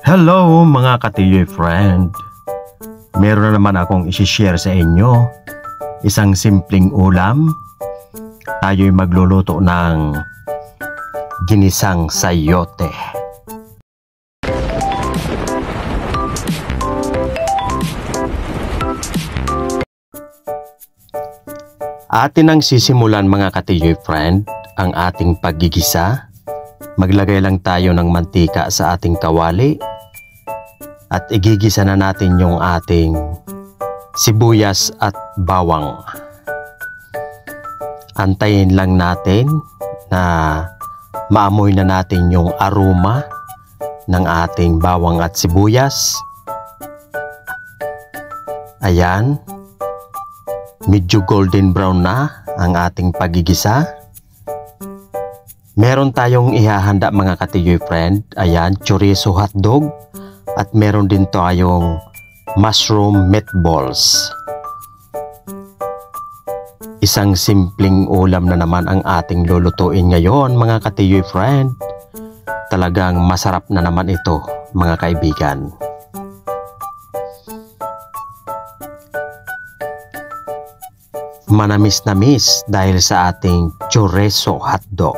Hello mga katiyoy friend. Meron na naman akong isi-share sa inyo. Isang simpleng ulam. Tayo'y magluluto ng ginisang sayote. Atin ang sisimulan mga katiyoy friend ang ating paggigisa. Maglagay lang tayo ng mantika sa ating kawali at igigisa na natin yung ating sibuyas at bawang. Antayin lang natin na maamoy na natin yung aroma ng ating bawang at sibuyas. Ayan, medyo golden brown na ang ating paggigisa. Meron tayong ihahanda mga katiyoy friend. Ayan, chorizo hotdog. At meron din tayong mushroom meatballs. Isang simpleng ulam na naman ang ating lulutuin ngayon mga katiyoy friend. Talagang masarap na naman ito mga kaibigan. Manamis-namis dahil sa ating chorizo hotdog.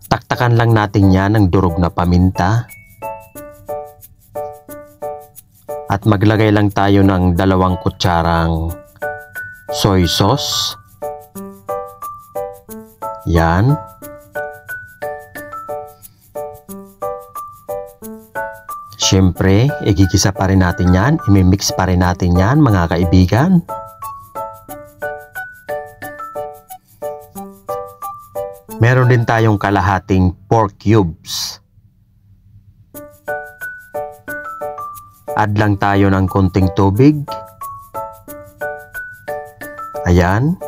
Taktakan lang natin yan ng durog na paminta. At maglagay lang tayo ng 2 kutsarang soy sauce. Yan. Siyempre, igigisa pa rin natin yan. Imimix pa rin natin yan mga kaibigan. Meron din tayong kalahating pork cubes. Add lang tayo ng konting tubig. Ayan.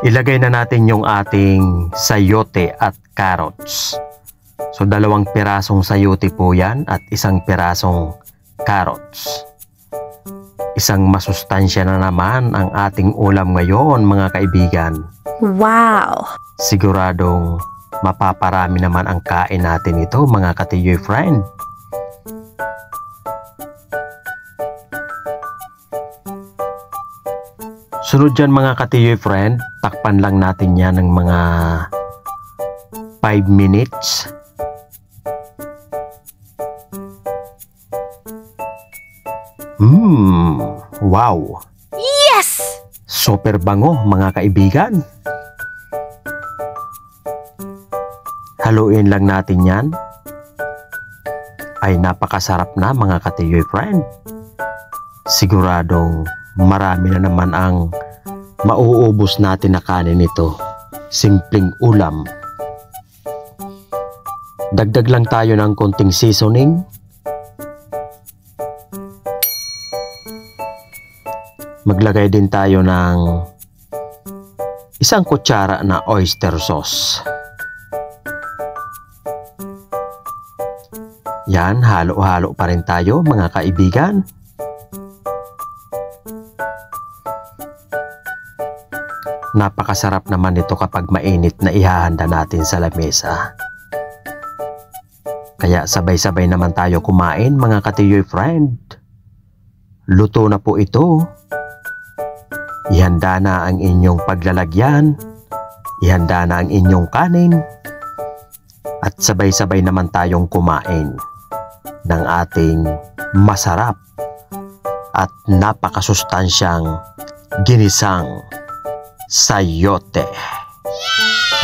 Ilagay na natin yung ating sayote at carrots. So 2 pirasong sayote po yan at 1 pirasong carrots. Isang masustansya na naman ang ating ulam ngayon mga kaibigan. Wow! Siguradong mapaparami naman ang kain natin ito mga katiyoy friend. Sunod dyan mga katiyoy friend, takpan lang natin yan ng mga 5 minutes. Wow! Yes! Super bango mga kaibigan. Haluin lang natin yan. Ay napakasarap na mga katiyoy friend. Siguradong marami na naman ang mauubos natin na kanin nito. Simpleng ulam. Dagdag lang tayo ng konting seasoning. Maglagay din tayo ng 1 kutsara na oyster sauce. Yan, halo-halo pa rin tayo mga kaibigan. Napakasarap naman ito kapag mainit na ihahanda natin sa lamesa. Kaya sabay-sabay naman tayo kumain mga katiyoy friend. Luto na po ito. Ihanda na ang inyong paglalagyan. Ihanda na ang inyong kanin. At sabay-sabay naman tayong kumain ng ating masarap at napakasustansyang ginisang sayote.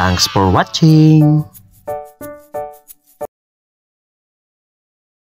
Thanks for watching!